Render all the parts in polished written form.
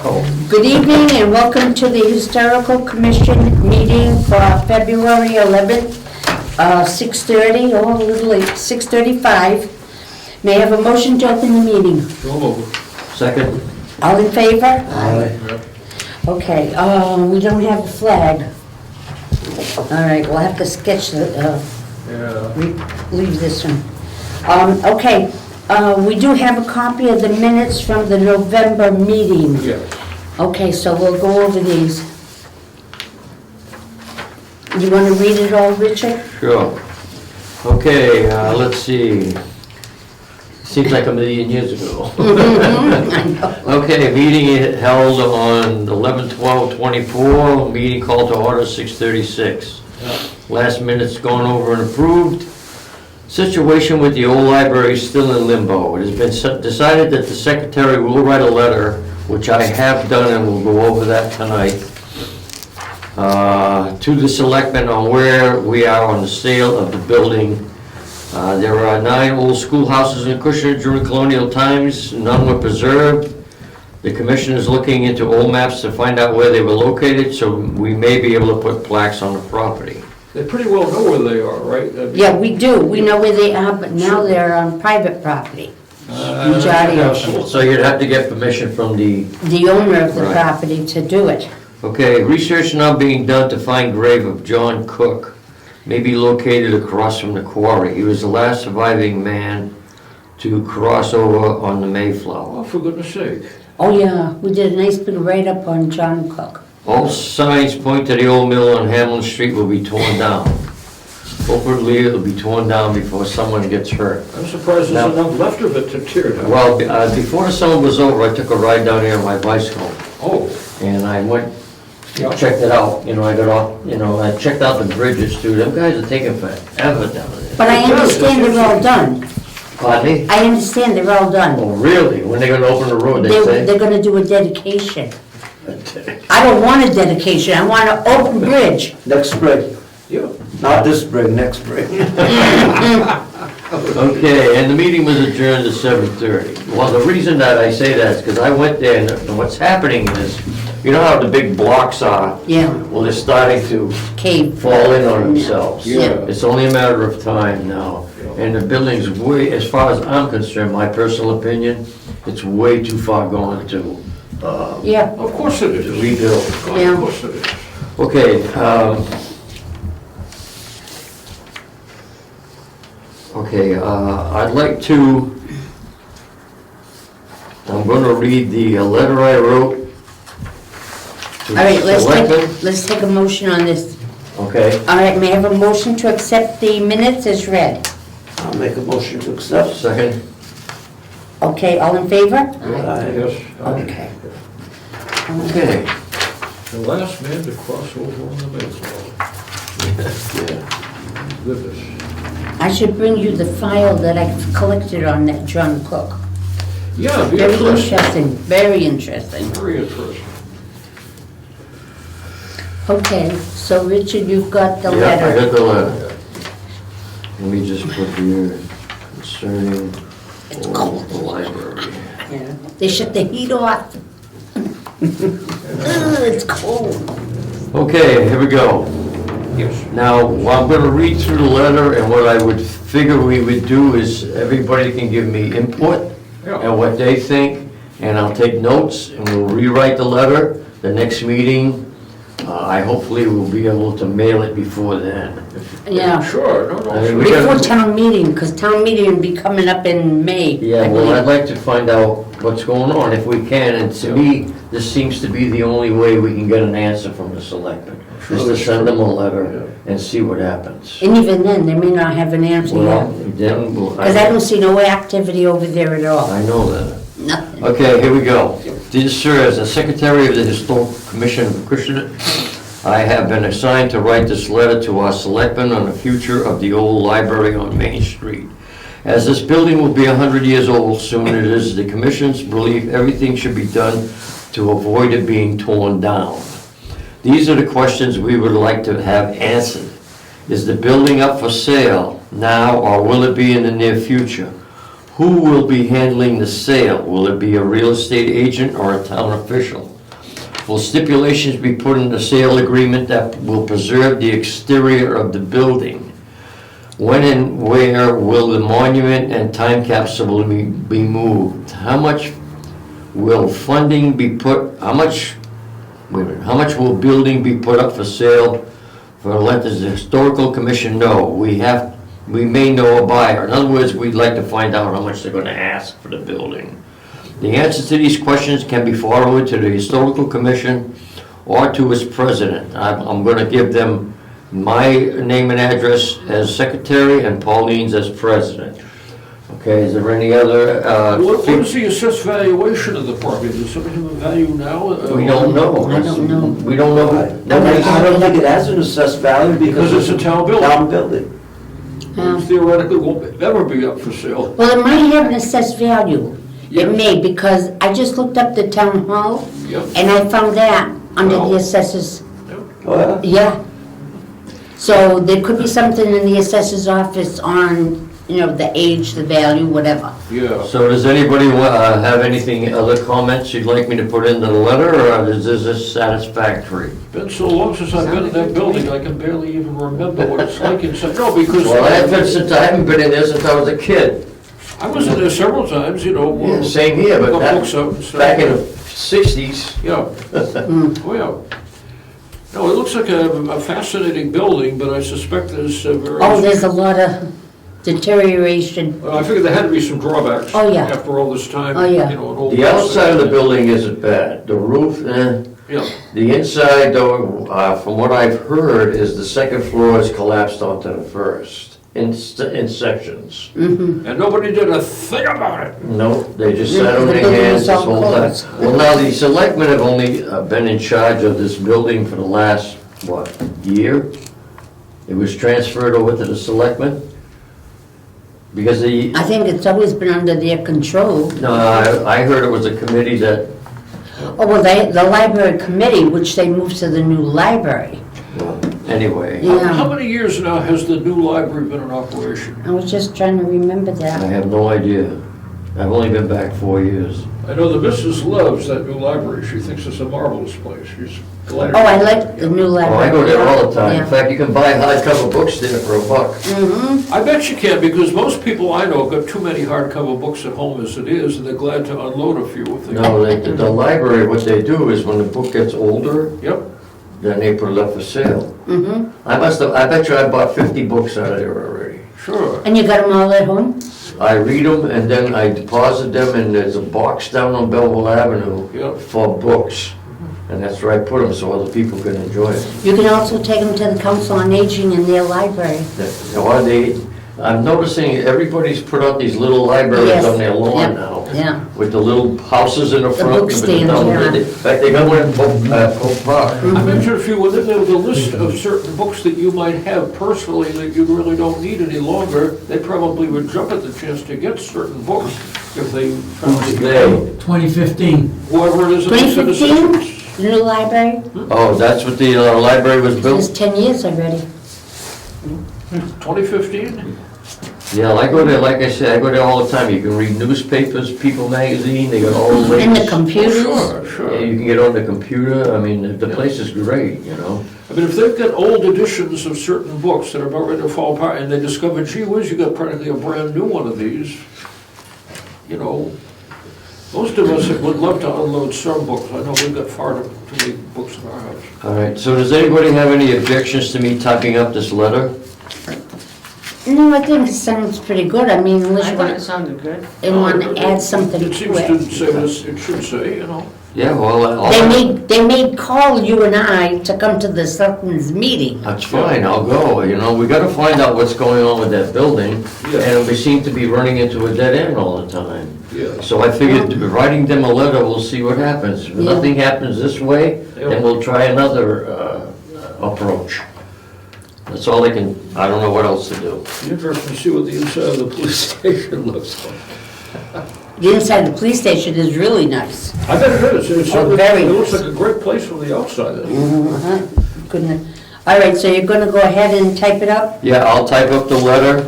Good evening and welcome to the Historical Commission meeting for February 11th, 6:30, or a little late, 6:35. May I have a motion to open the meeting? Second. All in favor? Aye. Okay, we don't have the flag. All right, we'll have to sketch the, leave this one. Okay, we do have a copy of the minutes from the November meeting. Yeah. Okay, so we'll go over these. You want to read it all, Richard? Sure. Okay, let's see. Seems like a million years ago. Okay, meeting held on 11/12/24, meeting called to order 6:36. Last minute's gone over and approved. Situation with the old library is still in limbo. It has been decided that the secretary will write a letter, which I have done and will go over that tonight, to the selectmen on where we are on the sale of the building. There are 9 old schoolhouses in Acushnet during colonial times. None were preserved. The commission is looking into old maps to find out where they were located, so we may be able to put plaques on the property. They pretty well know where they are, right? Yeah, we do. We know where they are, but now they're on private property. Majority of them. So you'd have to get permission from the... The owner of the Right. property to do it. Okay, research now being done to find grave of John Cook, may be located across from the quarry. He was the last surviving man to cross over on the Mayflower. Oh, for goodness sake. Oh, yeah, we did a nice big write-up on John Cook. All signs point to the old mill on Hamlin Street will be torn down. Hopefully it'll be torn down before someone gets hurt. I'm surprised there's enough left of it to tear down. Well, before the summer was over, I took a ride down here on my bicycle, Oh, and I went, yeah. checked it out, I got off, I checked out the bridges too. Them guys are taking forever down there. But I understand they're all done. Pardon me? I understand they're all done. Oh, really? When they gonna open the road, they say? They're gonna do a dedication. I don't want a dedication, I want an open bridge. Next spring, Yeah. not this spring, next spring. Okay, and the meeting was adjourned at 7:30. Well, the reason that I say that is because I went there, and what's happening is, you know how the big blocks are? Yeah, Well, they're starting to cave. fall in on themselves. Yeah. It's only a matter of time now. And the building's way, as far as I'm concerned, my personal opinion, it's way too far going to Yeah, Of course it is. rebuild. Yeah. Of course it is. Okay, I'd like to, I'm gonna read the letter I wrote to all right, the selectmen. let's take a motion on this. Okay, All right, may I have a motion to accept the minutes as read? I'll make a motion to accept. second. Okay, all in favor? Aye. Yes. Okay. Okay. The last man to cross over on the Mayflower. Goodness. I should bring you the file that I've collected on that John Cook. Yeah, be Very interesting. interesting, very interesting. Very interesting. Okay, so Richard, you've got the Yeah, I letter. got the letter. Let me just put here concerning the library. Yeah. They shut the heat off. Ugh, it's cold. Okay, here we go. Yes. Now, I'm going to read through the letter, and what I would figure we would do is everybody can give me input Yeah. and what they think, and I'll take notes, and we'll rewrite the letter. The next meeting, I hopefully will be able to mail it before then. Yeah, Sure, no, I mean, no. we before gotta- town meeting, because town meeting will be coming up in May. Yeah, I well, I'd believe. like to find out what's going on if we can, and to me, this seems to be the only way we can get an answer from the selectmen, is to send them a letter and see what happens. And even then, they may not have an answer Well, yet. then, Because I don't see no activity over there at all. I know that. Nothing. Okay, here we go. Dear Sir, as the Secretary of the Historical Commission of Acushnet, I have been assigned to write this letter to our selectmen on the future of the old library on Main Street. As this building will be 100 years old soon, it is the Commission's belief everything should be done to avoid it being torn down. These are the questions we would like to have answered. Is the building up for sale now, or will it be in the near future? Who will be handling the sale? Will it be a real estate agent or a town official? Will stipulations be put in the sale agreement that will preserve the exterior of the building? When and where will the monument and time capsule be moved? How much will funding be put, how much will building be put up for sale? For let the historical commission know, we may know a buyer. In other words, we'd like to find out how much they're gonna ask for the building. The answers to these questions can be forwarded to the historical commission or to its president. I'm gonna give them my name and address as secretary and Pauline's as president. Okay, is there any other, What is the assessed valuation of the property? Does somebody have a value now? we don't know. I don't know. We don't know. I Nobody's- don't think it has an assessed value Because it's a town building. Town building. Theoretically, won't ever be up for sale. Well, it might have an assessed value. Yeah. It may, because I just looked up the town hall, Yep. and I found that under Well. the assessors, Oh, yeah? yeah. So there could be something in the assessor's office on, the age, the value, whatever. Yeah. So does anybody have anything, other comments you'd like me to put into the letter, or is this satisfactory? Been so long since I've been in that building, I can barely even remember what it's like inside. No, because Well, I haven't been in there since I was a kid. I was in there several times, Yeah, same here, but got that- books up and stuff. Back in the 60s. Yeah. Oh, yeah. No, it looks like a fascinating building, but I suspect there's very... Oh, there's a lot of deterioration. Well, I figured there had to be some drawbacks. Oh, yeah. After all this time. Oh, yeah. An old The outside of the building isn't bad. The roof, Yeah. The inside, though, from what I've heard, is the second floor has collapsed onto the first in sections. And nobody did a thing about it. No, they just sat on The their building hands is this all whole time. closed. Well, now, the selectmen have only been in charge of this building for the last, year? It was transferred over to the selectmen? Because I think it's always been under their control. no, I heard it was a committee that, Oh, well, the library committee, which they moved to the new library. anyway, Yeah. How many years now has the new library been in operation? I was just trying to remember I that. have no idea. I've only been back 4 years. I know the missus loves that new library. She thinks it's a marvelous place. She's glad. Oh, I like the new Oh, library. I go there all the time. In Yeah. fact, you can buy hardcover books there for $1. Mm-hmm. I bet you can, because most people I know have got too many hardcover books at home as it is, and they're glad to unload a few if they can. No, the library, what they do is when the book gets older, Yep. then they put it up for sale. Mm-hmm. I bet you I bought 50 books out of there already. Sure. And you got them all at home? I read them and then I deposit them, and there's a box down on Belleville Avenue Yep. for books. And that's where I put them so other people can enjoy it. You can also take them to the Council on Aging in their library. Or I'm noticing everybody's put out these little libraries Yes. on their lawn Yep. now. Yeah. With the little houses in the front. book with stands, double- yeah. In fact, they got one in Polk Park. I mentioned if you were there was a list of certain books that you might have personally that you really don't need any longer, they probably would jump at the chance to get certain books if they found that They, 2015. whoever it is. that they send us- 2015, the new library? oh, that's what the library was It's built? 10 years already. 2015? Yeah, I go there, like I said, I go there all the time. You can read newspapers, People Magazine, they got all the And the latest. computers. Sure, Yeah, sure. you can get on the computer, I mean, the place is great, you know? I mean, if they've got old editions of certain books that are about ready to fall apart, and they discover, gee whiz, you got practically a brand new one of these, you know, most of us would love to unload some books. I know we've got far too many books in our house. All right, so does anybody have any objections to me typing up this letter? No, I think it sounds pretty good. I mean, unless I you thought it want, sounded good. they want to add something It to seems to it. say what it should say, you know. Yeah, well, They may call you and I to come to the selectmen's meeting. that's fine, I'll go, you know, we gotta find out what's going on with that building, Yeah. and we seem to be running into a dead end all the time. Yeah. So I figured writing them a letter, we'll see what happens. If Yeah. nothing happens this way, then we'll try another approach. That's all I don't know what else to do. Be interesting to see what the inside of the police station looks like. The inside of the police station is really nice. I bet it is. It's Oh, very it looks nice. like a great place from the outside. Uh-huh. Goodness. All right, so you're gonna go ahead and type it up? Yeah, I'll type up the letter,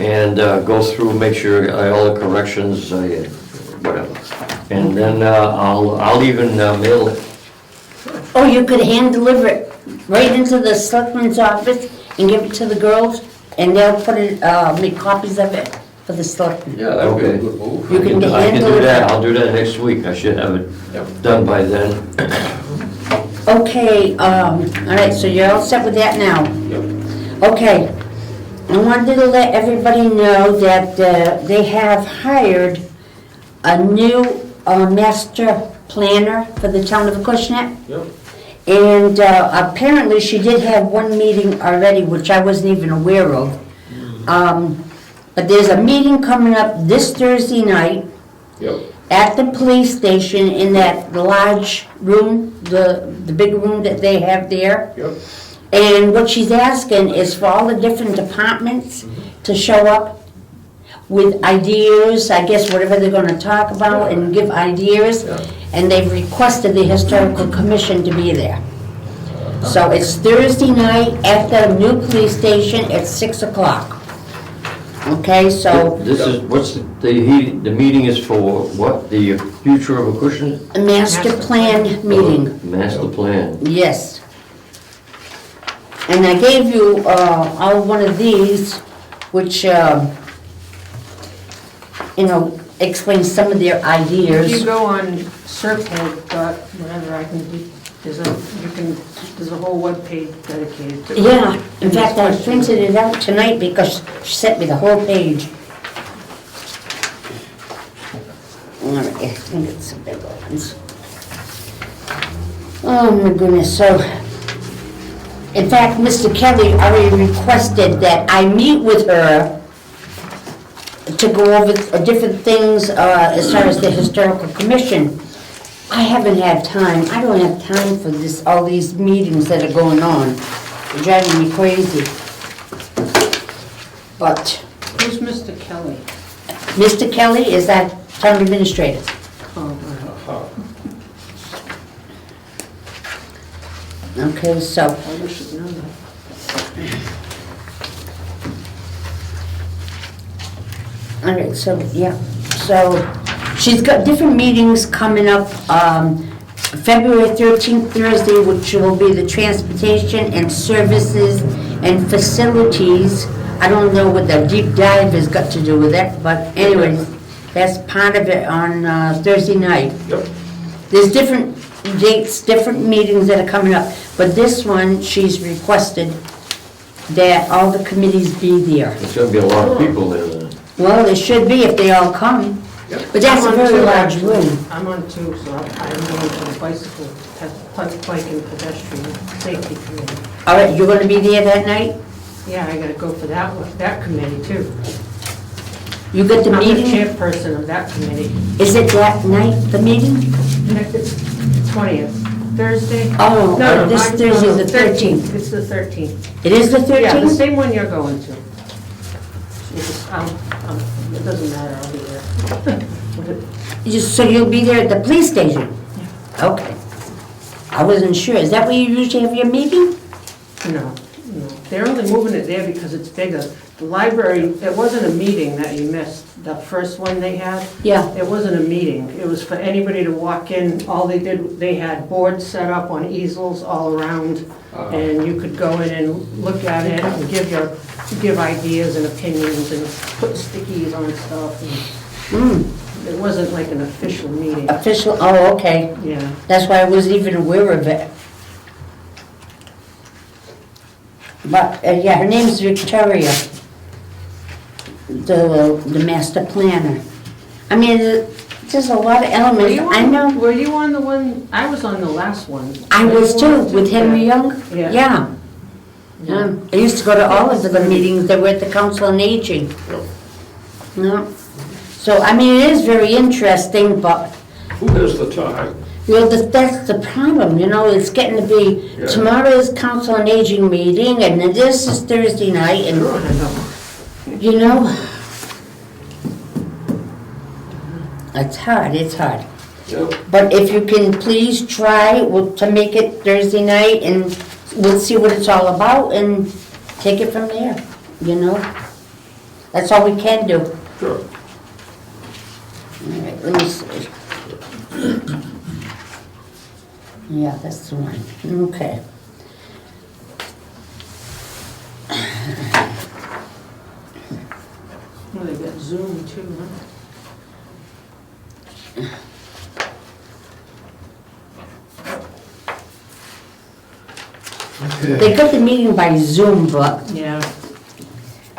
and go through, make sure all the corrections, whatever. And then I'll even mail it. Oh, you could hand deliver it right into the selectman's office and give it to the girls, and they'll put it, make copies of it for the selectmen. Yeah, that'd be a Okay. good move. You can I can handle do it. that, I'll do that next week, I should have it Yep. done by then. Okay, all right, so you're all set with that now? Yep. Okay, I wanted to let everybody know that they have hired a new master planner for the town of Acushnet. Yep. And apparently she did have one meeting already, which I wasn't even aware of. But there's a meeting coming up this Thursday night Yep. at the police station in that large room, the big room that they have there. Yep. And what she's asking is for all the different departments to show up with ideas, I guess whatever they're gonna talk about and give ideas. Yeah. And they've requested the historical commission to be there. So it's Thursday night at the new police station at 6 o'clock. Okay, so This is, what's the meeting is for what? The future of Acushnet? a master plan meeting, Master plan. yes. And I gave you all one of these, which, explains some of their If you ideas. go on Serpent dot whatever, I can do, there's a whole webpage dedicated to it. Yeah, in fact, I printed it out tonight because she sent me the whole page. All right, I think it's some big ones. Oh my goodness, so, in fact, Mr. Kelly already requested that I meet with her to go over different things as far as the historical commission. I haven't had time, I don't have time for this, all these meetings that are going on. They're driving me crazy. But Who's Mr. Kelly? Mr. Kelly is our town administrator. Oh, Okay, so, I should know that. all right, so, yeah, so she's got different meetings coming up. February 13th, Thursday, which will be the transportation and services and facilities. I don't know what the deep dive has got to do with it, but anyways, that's part of it on Thursday night. Yep. There's different dates, different meetings that are coming up, but this one, she's requested that all the committees be there. There's gonna be a lot of people there then. Well, it should be if they all come, Yep. but that's a I'm on very two, large actually. room. I'm on two, so I'm going to the bicycle, bike and pedestrian safety committee. All right, you're gonna be there that night? Yeah, I gotta go for that one, that committee too. You got the I'm the meeting? chairperson of that committee. Is it that night, the meeting? It's 20th, Thursday? Oh, No, this I'm- Thursday is no, the 13th. It's the 13th. It is the Yeah, the 13th? same one you're going to. It doesn't matter, I'll be there. So you'll be there at the police station? Okay. I wasn't sure. Is that where you usually have your meeting? No, they're only moving it there because it's bigger. The library, it wasn't a meeting that you missed, the first one they had. Yeah. It wasn't a meeting, it was for anybody to walk in, all they did, they had boards set up on easels all around, and you could go in and look at it and give ideas and opinions and put stickies on stuff. It wasn't like an official meeting, Official, oh, okay. yeah. That's why I wasn't even aware of it. But, yeah, her name's Victoria, the master planner. I mean, there's a lot of elements, I know. Were you on the one, I was on the last one. I was too, with Henry Young. Yeah. Yeah. I used to go to all of the meetings that were at the Council on Aging. Yeah. So, I mean, it is very interesting, but, Who has the time? that's the problem, it's getting to be, Yeah. tomorrow's Council on Aging meeting, and then this is Thursday night, and, it's hard, Yep. But if you can please try to make it Thursday night, and we'll see what it's all about, and take it from there, That's all we can do. Sure. All right, let me see. Yeah, that's the one, okay. Well, they got Zoom too, huh? They got the meeting by Zoom, but Yeah.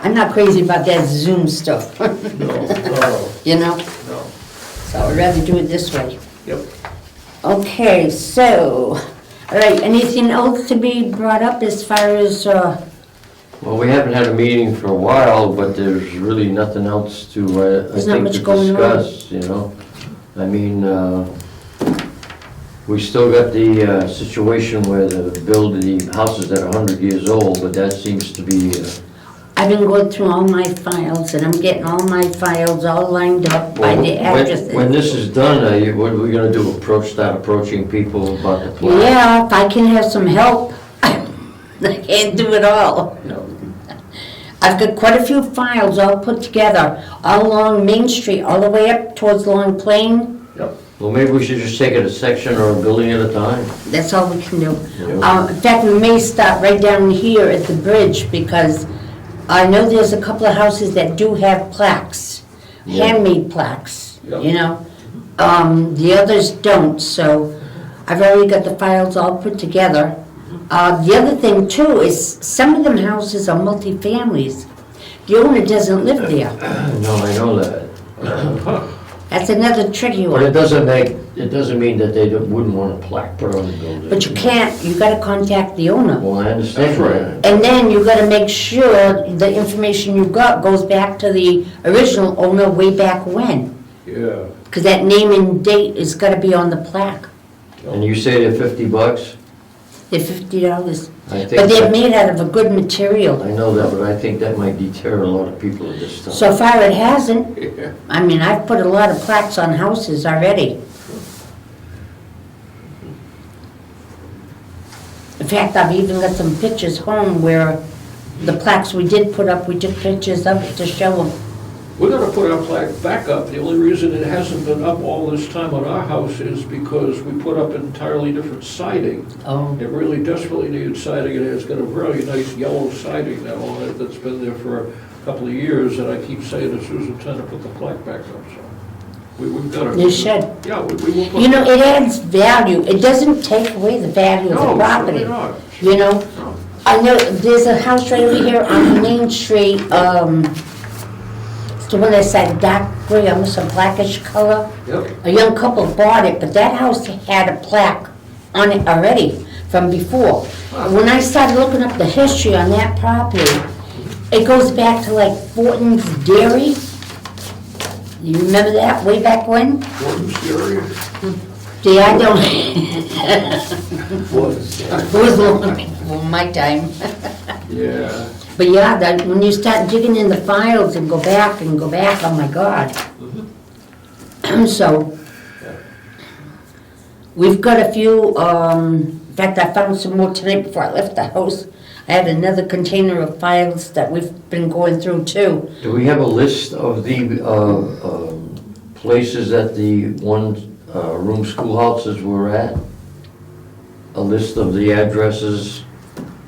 I'm not crazy about that Zoom stuff, No, no, you know? no. So I'd rather do it this way. Yep. Okay, so, all right, anything else to be brought up as far as, Well, we haven't had a meeting for a while, but there's really nothing else to, I There's not think, much to going on. discuss, you know? I mean, we still got the situation where the house is at 100 years old, but that seems to be, I've been going through all my files, and I'm getting all my files all lined up by the addresses. when this is done, what are we gonna do? Start approaching people about the plan? Yeah, if I can have some help, I can't do it all. I've got quite a few files all put together, all along Main Street, all the way up towards Long Plain. Yep. Well, maybe we should just take it a section or a building at a time. That's all we can do. Yeah. In fact, we may start right down here at the bridge, because I know there's a couple of houses that do have plaques, Yeah. handmade plaques, Yeah. you know? The others don't, so I've already got the files all put together. The other thing too is, some of them houses are multi-families. The owner doesn't live there. No, I know that. That's another tricky But it one. doesn't mean that they wouldn't want a plaque put on the building. But you can't, you gotta contact the owner. Well, I understand That's right. that. And then you gotta make sure the information you got goes back to the original owner way back when. Yeah. Because that name and date is gotta be on the plaque. And you say they're $50? They're $50. I think But they're that- made out of a good material. I know that, but I think that might deter a lot of people at this time. So far it hasn't. Yeah. I mean, I've put a lot of plaques on houses already. In fact, I've even got some pictures home where the plaques we did put up, we took pictures of it to show them. We're gonna put our flag back up. The only reason it hasn't been up all this time on our house is because we put up entirely different siding. Oh, It really desperately needed siding, and it's got a very nice yellow siding now on it that's been there for a couple of years, and I keep saying to Susan, time to put the flag back up, so. We've got to. you should. Yeah, we will put. You know, it adds value. It doesn't take away the value of the No, property. certainly not. You know, No. I know there's a house right over here on Main Street, it's the one that's that dark gray, almost a blackish color. Yep. A young couple bought it, but that house had a plaque on it already from before. When I started looking up the history on that property, it goes back to like Fortin's Dairy. You remember that way back when? Gordon's area. Yeah, I don't. Was, It was long before my time. Yeah. But yeah, that, when you start digging in the files and go back, oh my God. So, we've got a few, in fact, I found some more tonight before I left the house. I had another container of files that we've been going through too. Do we have a list of the places that the one-room schoolhouses were at? A list of the addresses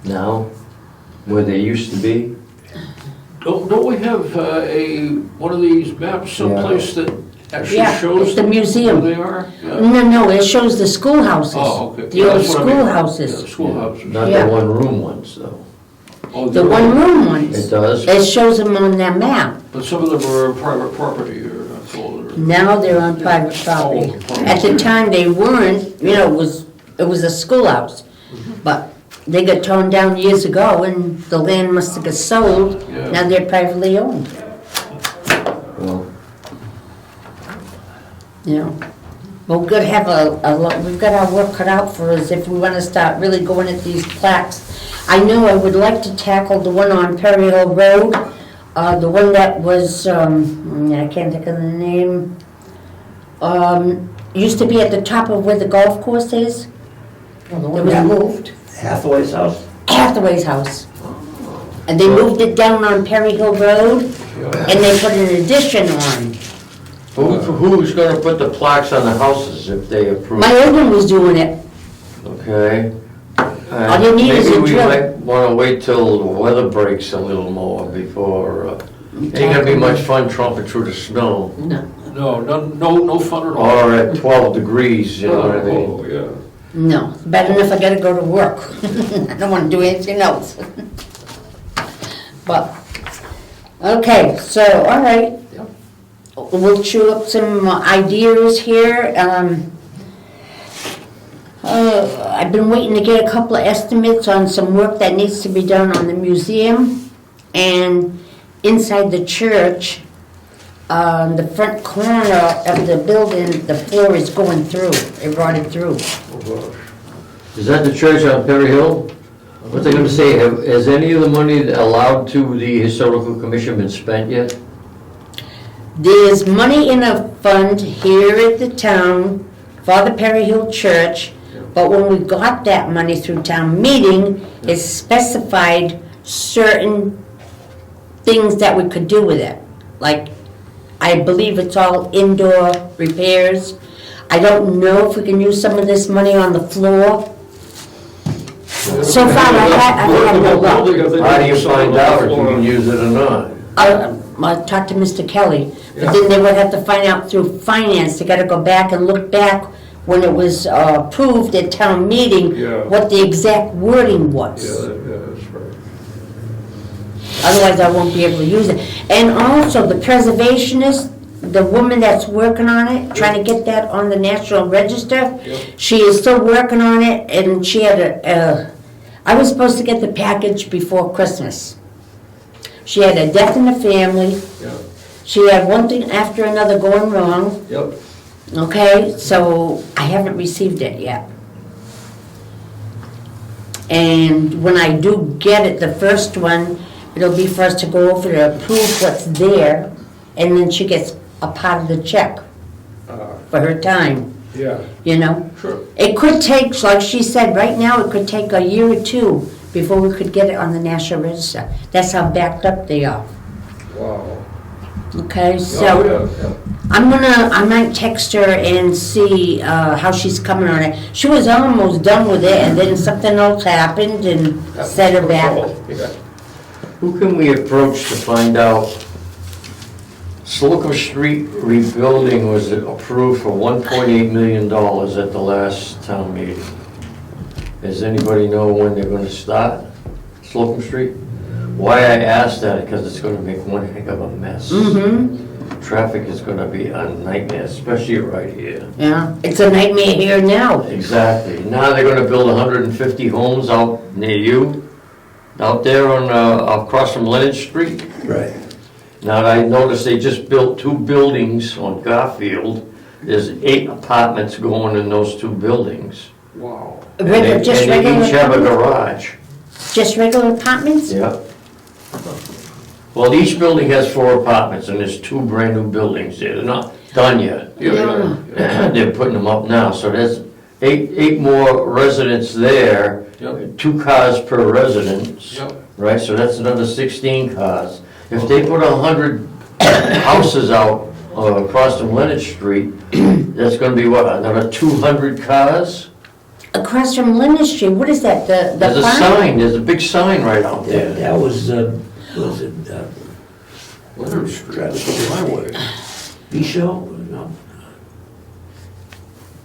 now, where they used to be? Don't we have one of these maps someplace that actually Yeah, shows it's the museum. where they are? Yeah. No, it shows the schoolhouses. Oh, okay. The Yeah, old that's what I mean. schoolhouses. Yeah, schoolhouses. Not Yeah. the one-room ones, though. Oh, The they're- one-room It ones. does? It shows them on that map. But some of them are private property or that's all. Now they're on private property. At the time, they weren't, you know, it was a schoolhouse. But they got torn down years ago and the land must have got sold. Yeah. Now they're privately owned, Well, you know. But we're gonna have we've got our work cut out for us if we wanna start really going at these plaques. I know I would like to tackle the one on Perry Hill Road, the one that was, I can't think of the name. Used to be at the top of where the golf course is. It was moved. Hathaway's house? Hathaway's house. And they moved it down on Perry Hill Road, and they put an addition on. Who's gonna put the plaques on the houses if they approve? My old one was doing it. Okay. All you need is a Maybe we drill. might wanna wait till the weather breaks a little more before, ain't gonna be much fun tromping through the snow. No, No fun at all. Or at 12 degrees, you know what I mean? Oh, yeah. no, bad enough I gotta go to work. I don't wanna do anything else. But, okay, so, all right. Yep. We'll chew up some ideas here. I've been waiting to get a couple of estimates on some work that needs to be done on the museum and inside the church. The front corner of the building, the floor is going through, it rotted through. Oh, gosh. Is that the church on Perry Hill? What's I gonna say, has any of the money allowed to the historical commission been spent yet? There's money in a fund here at the town for the Perry Hill Church, but when we got that money through town meeting, it specified certain things that we could do with it. Like, I believe it's all indoor repairs. I don't know if we can use some of this money on the floor. So far, I have no luck. How do you find out if you can use it or not? I talked to Mr. Kelly, but then they would have to find out through finance, they gotta go back and look back when it was approved at town meeting, Yeah. what the exact wording was. Yeah, that's right. Otherwise, I won't be able to use it. And also, the preservationist, the woman that's working on it, trying to get that on the National Register, she is still working on it, and she had I was supposed to get the package before Christmas. She had a death in the family, Yeah, she had one thing after another going wrong, yep. okay, so I haven't received it yet. And when I do get it, the first one, it'll be for us to go over to approve what's there, and then she gets a part of the check for her time, Yeah, you know? sure. It could take, like she said, right now, it could take a year or two before we could get it on the National Register. That's how backed up they are, Wow. okay? Oh, So, yeah, yeah. I might text her and see how she's coming on it. She was almost done with it, and then something else happened and set her back. Yeah. Who can we approach to find out? Slocum Street rebuilding was approved for $1.8 million at the last town meeting. Does anybody know when they're gonna start Slocum Street? Why I asked that, because it's gonna make one heck of a mess. Mm-hmm, Traffic is gonna be a nightmare, especially right here. yeah, it's a nightmare here now. Exactly. Now they're gonna build 150 homes out near you, out there on, across from Leonard Street. Right. Now, I noticed they just built 2 buildings on Garfield. There's 8 apartments going in those 2 buildings. Wow. And Just and they regular each have a apartments? garage. Just regular apartments? Yeah. Well, each building has 4 apartments, and there's 2 brand-new buildings there. They're not done yet. Yeah. They're putting them up now, so there's 8 more residents there. Yep. 2 cars per residence, Yep. right? So that's another 16 cars. If they put 100 houses out across from Leonard Street, that's gonna be what, another 200 cars? Across from Leonard Street, what is that, the There's a farm? sign, there's a big sign right out Yeah, there. that was it, Leonard Street, Travis, my way. Bisho? No.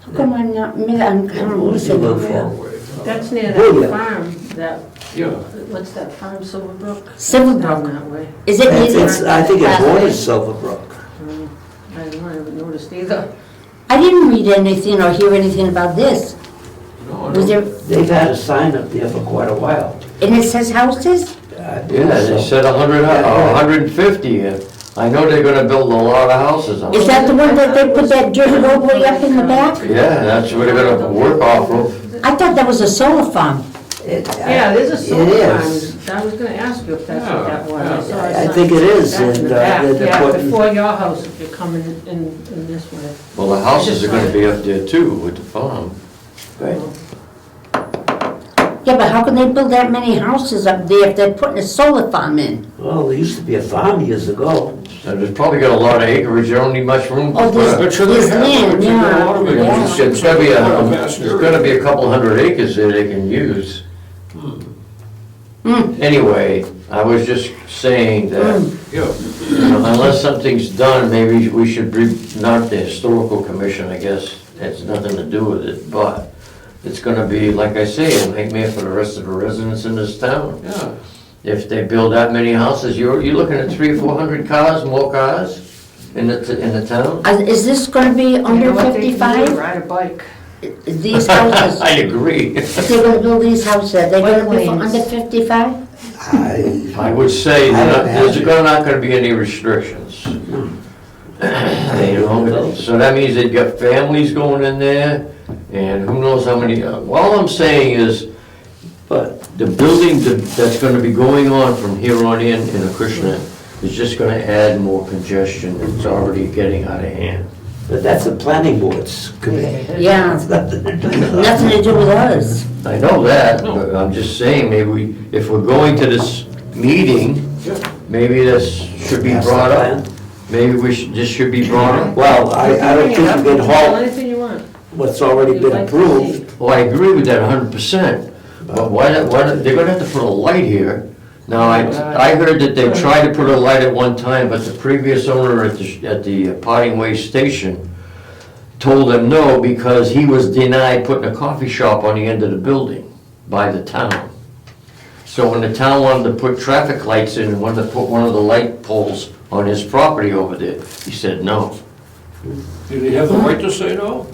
How come I'm not, I'm kind of What's the losing look it. Far for? away. That's near Oh, that yeah. farm, that, Yeah, what's that farm, Silverbrook? Down Silverbrook. that way. Is it It's, near? I think it borders Silverbrook. I don't know, I haven't noticed either. I didn't read anything or hear anything about this. no, I Was don't. there, They've had a sign up there for quite a while. and it says houses? I believe Yeah, they so. said 100, 150. I know they're gonna build a lot of houses out Is there. that the one that they put that dirt roadway up in the back? Yeah, that's where they're gonna work off of. I thought that was a solar farm. Yeah, there's a solar It is. farm. I was gonna ask you if that's what that was. Yeah, saw a I sign think it is, back in and, the back. they're Yeah, putting- before your house, if you're coming in this way. Well, the houses are gonna be up there too with the farm. Right. Yeah, but how can they build that many houses up there if they're putting a solar farm in? Well, there used to be a farm years ago. So there's probably got a lot of acreage, they don't need much room. Oh, to put there's- it. But sure they There's have, land, but you got a lot of yeah, it. yeah. It's gotta be Quite a vast there's area. gotta be a couple hundred acres there they can use. Anyway, I was just saying that, Yeah, unless something's done, maybe we should not the historical commission, I guess, has nothing to do with it, but it's gonna be, like I say, a nightmare for the rest of the residents in this town. yeah. If they build that many houses, you're looking at 300 or 400 cars, more cars in the town? Is this gonna be You know under what they can do? 55? Ride a bike. These houses, I agree. if they're gonna build these houses, are they gonna be for Bike lanes. under 55? I would say I that don't there's have not gonna be any restrictions. You know, so that means they've got families going in there, and who knows how many, all I'm saying is, But the building that's gonna be going on from here on in Acushnet is just gonna add more congestion, it's already getting out of hand. that's the planning board's committee. Yeah, It's nothing to do with us. nothing to do with us. I know that, but I'm just saying, maybe if we're going to this meeting, Yeah. maybe this should be brought up. Maybe this should be brought up. Well, I don't think we can halt Anything you want. what's already You'd been like to approved. see. Well, I agree with that 100%, but they're gonna have to put a light here. Now, I heard that they tried to put a light at one time, but the previous owner at the Potting Way station told them no, because he was denied putting a coffee shop on the end of the building by the town. So when the town wanted to put traffic lights in and wanted to put one of the light poles on his property over there, he said no. Did he have the right to say no?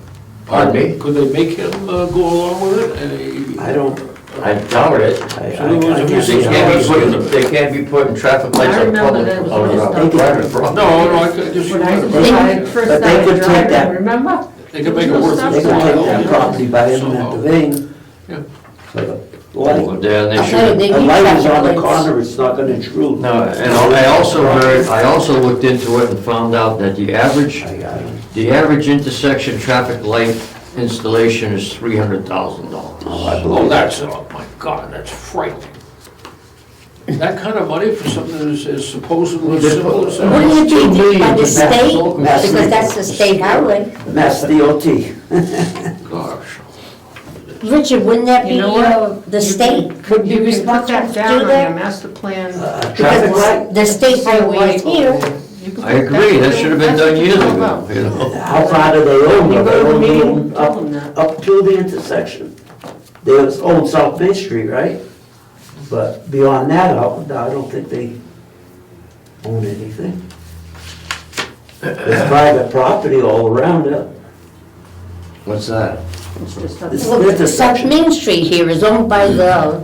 Pardon me? Could they make him go along with it? And I don't, I doubt it. I So there was a can't They see can't be putting traffic lights I on remember public, that was on when a it private he- property. No, I could just, When I They- first but they started could take driving, that- remember? they could make it worth They his can take while. that property by eminent domain. Yeah. So the light, Well, then they I'll tell you, should, they the need light is on traffic the lights. corner, it's not gonna intrude. no, and I also looked into it and found out that the average I got it. intersection traffic light installation is $300,000. Oh, I Oh, believe that's, oh my God, that's frightening. That kind of money for something that is supposedly simple as Wouldn't that? it $2 be million by the to state? Mass- Because that's the state highway. Mass DOT. Gosh. Richard, wouldn't that be You know what? the state would be You can put responsible that to down do on your that? master plan. Traffic light, The state highway is here. You can I put agree, that should have been that's done what years it's all ago, about. you know? how far do they own? You They go to the own meeting, tell up- them that. Up to the intersection. There's old South Main Street, right? But beyond that, I don't think they own anything. There's private property all around it. What's that? It's just up This- to- Well, South intersection. Main Street here is owned by the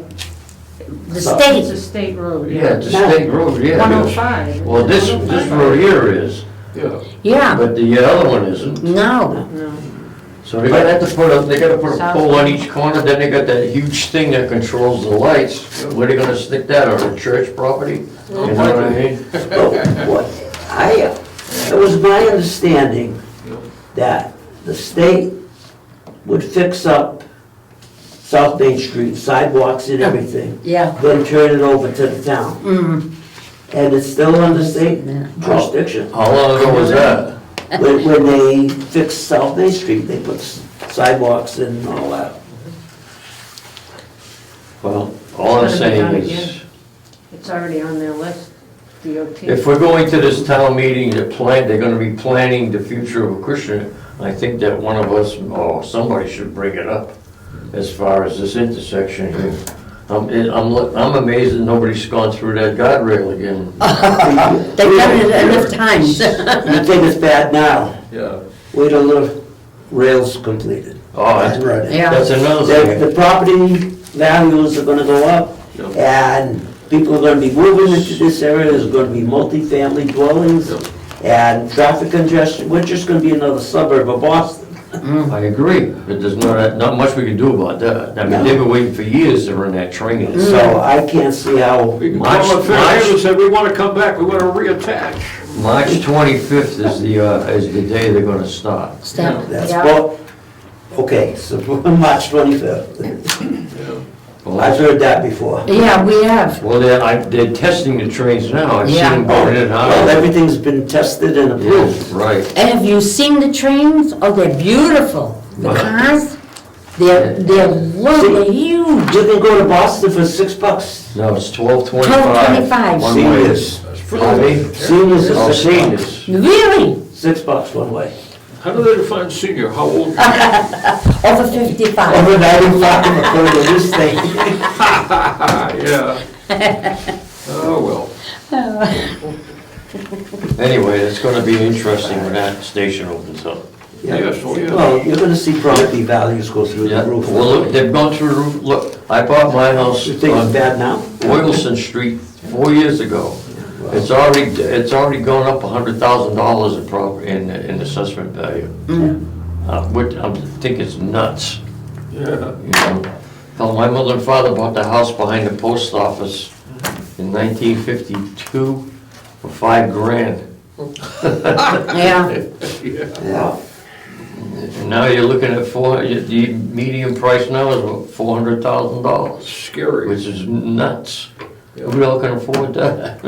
It's state. a state road, Yeah, yeah. it's a state road, yeah. 105. Well, this road here is, Yeah. Yeah, but the other one isn't. no. No. So they're gonna have to they gotta put a pole on each corner, then they got that huge thing that controls the lights. Where they gonna stick that, on the church property? You know what I mean? But what, it was my understanding that the state would fix up South Main Street, sidewalks and everything, Yeah. then turn it over to the town. And it's still under state Yeah. jurisdiction. How long ago was that? When they fixed South Main Street, they put sidewalks and all that. Well, all I'm It's gonna be saying done is, again. It's already on their list, DOT. if we're going to this town meeting to plan, they're gonna be planning the future of Acushnet, I think that one of us, or somebody should bring it up as far as this intersection here. I'm amazed that nobody's gone through that guardrail again. They've done it enough times. You think it's bad now, Yeah. wait till the rail's completed. Oh, that's, Yeah. that's another The thing. the property values are gonna go up, and people are gonna be moving into this area, there's gonna be multifamily dwellings, and traffic congestion, we're just gonna be another suburb of Boston. I agree, but there's not much we can do about that. I mean, they've been waiting for years to run that train. So I can't see how, We can March- call it fair and say, we want to come back, we want to reattach. March 25th is the day they're gonna start. Step, that's yeah. what, okay, so March 25th. I've heard that before. Yeah, we have. Well, they're testing the trains now. I've seen Yeah. them going in and out. Well, everything's been tested and approved. Yeah, right. And have you seen the trains? Oh, they're beautiful. The Right. cars, they're lovely, they're huge. You can go to Boston for $6. No, it's 12.25. $12.25. One way. Seniors. Seniors Oh, is $6. seniors. Really? $6 one way. How do they define senior? How old? Over 55. Over 95 according to this thing. Yeah. Oh, well. Anyway, it's gonna be interesting when that station opens up. Yes, oh, yeah. Well, you're gonna see property values go through Yeah, the roof. well, look, they've gone through the roof. Look, I bought my house You think it's on bad now? Boylston Street 4 years ago. It's already gone up $100,000 in assessment value. Which I think it's nuts, Yeah. you know. Hell, my mother and father bought the house behind the post office in 1952 for $5,000. Yeah. Yeah. And now you're looking at the median price now is what, $400,000, Scary. which is nuts. Who else can afford that?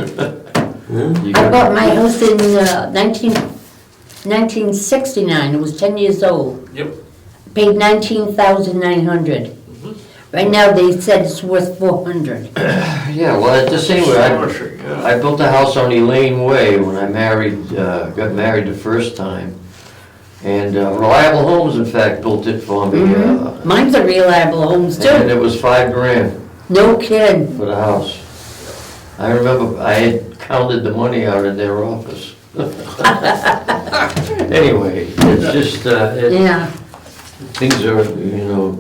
You I got- bought my house in 1969, it was 10 years old. Yep. Paid 19,900. Right now, they said it's worth 400. Yeah, well, it's the same way. Astonishing, yeah. I built a house on Elaine Way when I got married the first time. And Reliable Homes, in fact, built it for me. Mine's a reliable homes And too. it was $5,000 No kidding. for the house. I remember I had counted the money out in their office. Anyway, it's just, Yeah. things are,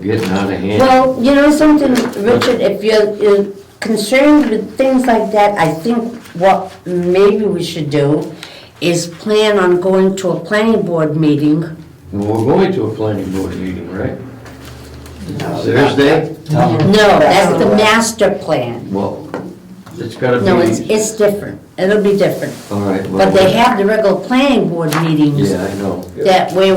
getting out of hand. Well, you know something, Richard, if you're concerned with things like that, I think what maybe we should do is plan on going to a planning board meeting. We're going to a planning board meeting, right? Thursday? No, that's the master plan. Well, it's gotta be. No, it's different. It'll be different. All right. well, But they have the regular planning board meetings. Yeah, I know. That way,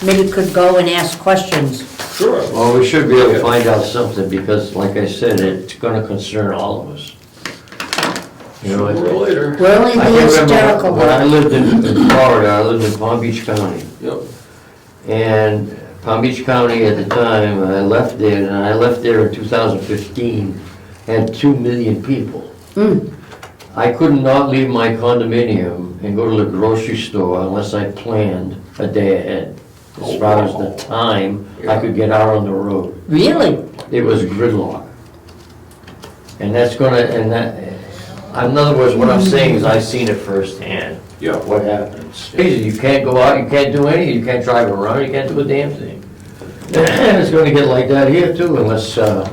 maybe could go and ask questions. Sure. Well, we should be able to find out something, because like I said, it's gonna concern all of us. You know, Sooner or later. We're only I the can remember hysterical when I one. lived in Florida, I lived in Palm Beach County. Yep. And Palm Beach County at the time, I left there in 2015, had 2 million people. I could not leave my condominium and go to the grocery store unless I planned a day ahead, as far as the time I could get out on the road. Really? It was gridlock. And that's gonna, in other words, what I'm saying is I've seen it firsthand. Yeah. What happens. You can't go out, you can't do anything, you can't drive around, you can't do a damn thing. And it's gonna get like that here too, unless, Well,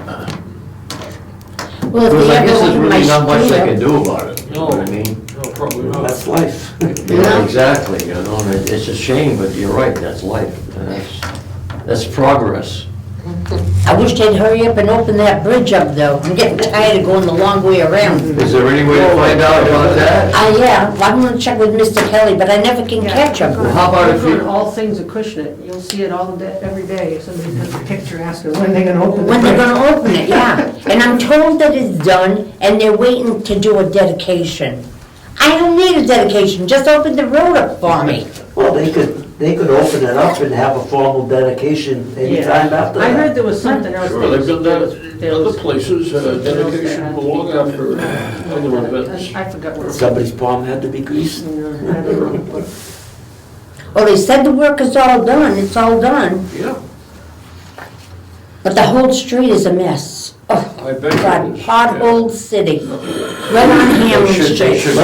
if because they I guess ever there's open my really not much street they up. can do about it, you know what I mean? No, probably not. That's life. Yeah, exactly, and it's a shame, but you're right, that's life, and that's progress. I wish they'd hurry up and open that bridge up, though. I'm getting tired of going the long way around. Is there any way to find out about that? Yeah, well, I'm gonna check with Mr. Kelly, but I never can catch him. Well, how about if Look you, on All Things Acushnet, you'll see it all day, every day. Somebody puts a picture asking when they're gonna open the When they're bridge. gonna open it, yeah. And I'm told that it's done, and they're waiting to do a dedication. I don't need a dedication, just open the road up for me. Well, they could open it up and have a formal dedication anytime after I heard that. there was something else. Sure, they've done that there in other was- places, dedication had to be long done. after other events. I forgot what it was. Somebody's palm had to be greased. I don't know. Well, they said the work is all done, it's all done, Yeah, but the whole street is a mess. Oh, I bet God, it is. pothole city, right on Hamlin they Street. should,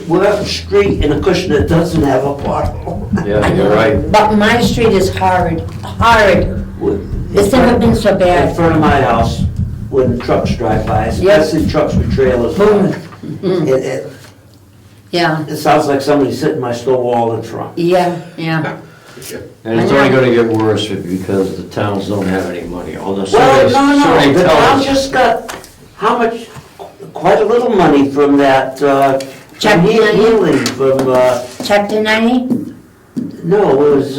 What street in Acushnet doesn't have a pothole? yeah, you're right. But my street is horrid, horrid. It's never been so In bad. front of my house, when trucks drive by, especially trucks with trailers. Boom. It Yeah, sounds like somebody sitting in my stone wall in front. yeah. And it's only gonna get worse because the towns don't have any money, although Well, somebody no, the tells town us. just got, how much, quite a little money from that, Chapter 90? healing from, Chapter 90? no, it was,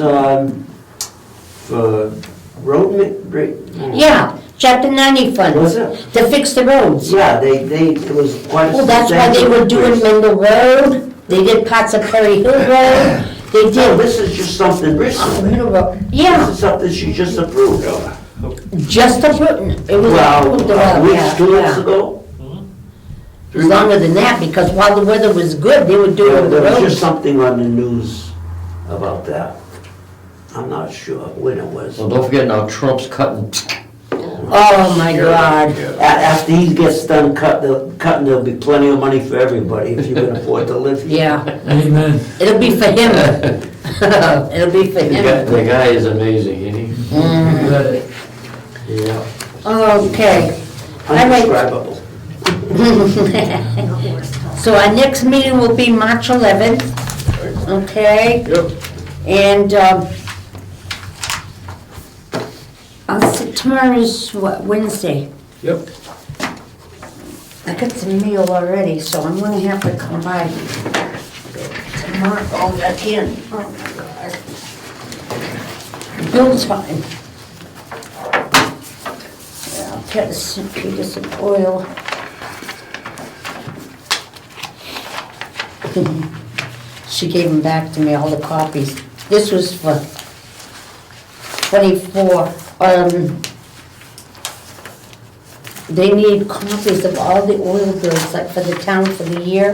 for road, Yeah, chapter 90 funds. Was it? To fix the roads. Yeah, it was quite a. Well, that's why they were doing Mendel Road, they did parts of Perry Hill Road, they No, did. this is just something recent. Middle Road. This Yeah, is something she just approved. just approved, it was Well, approved, a week, yeah, 2 weeks yeah. ago, It was longer than that, because while the weather was good, they were doing the there was just roads. something on the news about that. I'm not sure when it was. Well, don't forget now Trump's cutting. Oh, my God. After he gets done cutting, there'll be plenty of money for everybody if you can afford to live here. Yeah, Amen. it'll be for him. It'll be for him. The guy is amazing, isn't he? Mm. Yeah. Okay. All right. Undescribable. So our next meeting will be March 11th, okay? Yep. And tomorrow is what, Wednesday? Yep. I got some mail already, so I'm gonna have to come by tomorrow. Oh, I can't. Oh, my God. Bill time. Yeah, I'll get some, Peter some oil. She gave them back to me, all the copies. This was for 24. They need copies of all the oil bills, like for the town for the year.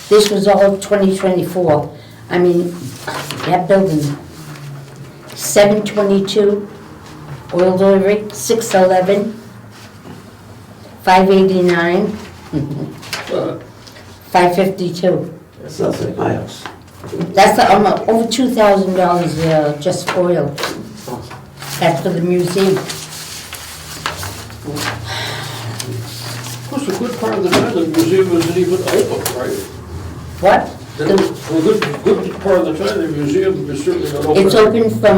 This was all 2024. I mean, that building, 722, oil delivery, 611, 589, 552. That sounds like my house. That's the, over $2,000 just for oil. That's for the museum. Of course, a good part of the time, the museum isn't even open, right? What? For a good part of the time, the museum is certainly not open. It's open from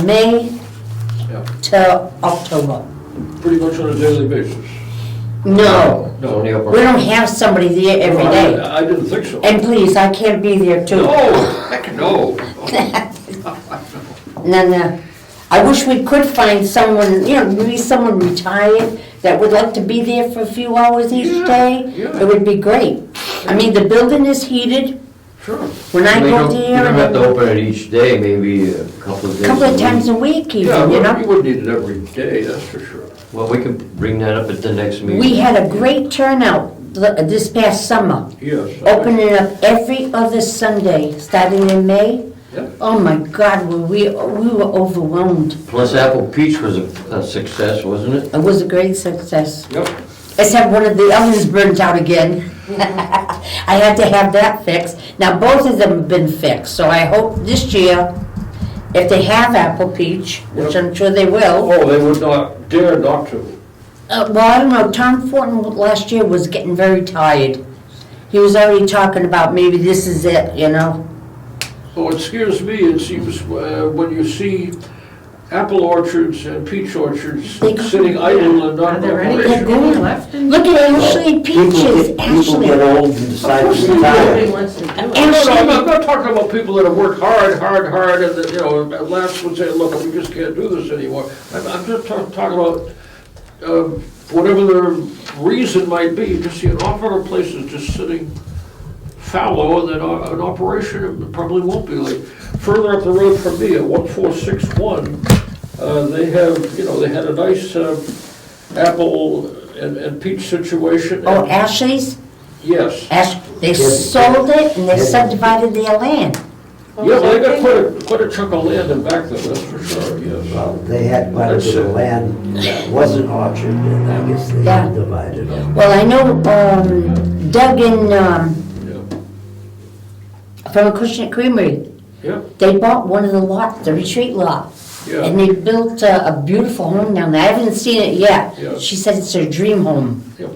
May Yeah, to October. pretty much on a daily basis. No, It's only open. we don't have somebody there every day. I didn't think so. And please, I can't be there too. No, heck no. No. I wish we could find someone, maybe someone retired that would like to be there for a few hours each Yeah, day. yeah. It would be great. I mean, the building is heated. Sure. When I We go don't, you don't have to there, open it each day, maybe a couple of a days. couple a of week. times a week Yeah, even, well, you wouldn't need it every day, that's for sure. Well, we can bring that up at the next meeting. We had a great turnout this past summer, Yes. opening up every other Sunday, starting in May. Yep. Oh my God, we were overwhelmed. Plus Apple Peach was a success, wasn't it? It was a great success. Yep. Except one of the ovens burnt out again. I had to have that fixed. Now, both of them have been fixed, so I hope this year, if they have apple peach, which I'm sure they will. Oh, they would not dare not to. Well, I don't know, Tom Fortin last year was getting very tired. He was already talking about maybe this is it, Oh, it scares me, it seems, when you see apple orchards and peach orchards They go- sitting idle and not Are there any operational. good left in? Look at Ashley Peaches, People Ashley. get old and decide to Nobody retire. wants to do it. No, I'm not talking about people that have worked hard, and that, at last would say, look, we just can't do this anymore. I'm just talking about, whatever their reason might be, you just see an awful lot of places just sitting fallow, and then an operation it probably won't be like. Further up the road from me, at 1461, they have, they had a nice apple and peach situation. Oh, and- Ashley's? Yes. They sold it and they subdivided their land. Yeah, well, they got quite a chunk of land in back there, that's for sure, yes. Well, they had quite a bit of land that wasn't orchard, and I guess they Yeah. divided it. Well, I know Doug and Yeah. from Acushnet Creamery, Yeah, they bought one of the lots, the retreat lot. yeah. And they built a beautiful home down there. I haven't seen it yet. Yeah. She said it's her dream home. Yeah.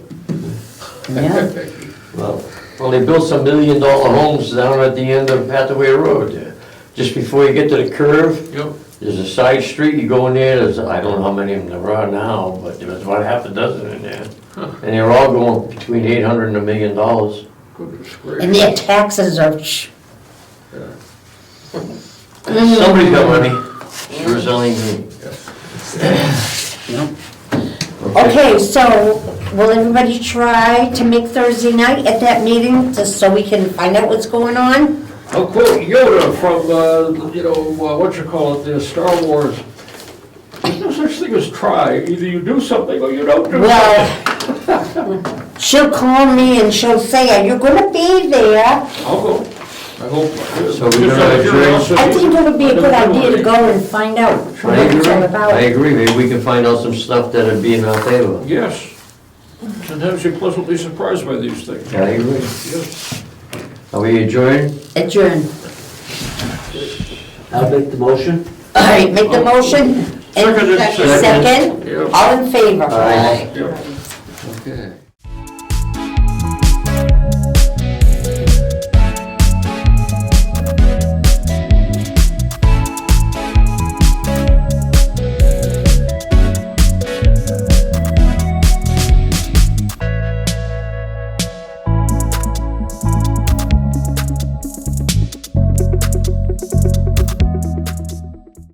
Yeah. Well, they built some $1 million homes down at the end of Hathaway Road. Just before you get to the curve, Yep. there's a side street, you go in there, I don't know how many of them there are now, but there was about half a dozen in there. And they're all going between $800 and $1 million. Goodness And gracious. their taxes are, Somebody's got money. Sure is only me. Okay, so will everybody try to make Thursday night at that meeting, just so we can find out what's going on? I'll quote Yoda from, what you call it, the Star Wars. There's no such thing as try. Either you do something or you don't do something. Well, she'll call me and she'll say, are you gonna be there? I'll go. I hope. So we're gonna adjourn? I think it would be a good idea to go and find out what it's all I about. agree, maybe we can find out some stuff that'd be in our favor. Yes. Sometimes you're pleasantly surprised by these things. I agree. Yes. Are we adjourned? Adjourn. I'll make the motion. All right, make the motion. And Second. second, Yeah. all in favor? Aye. Yeah. Okay.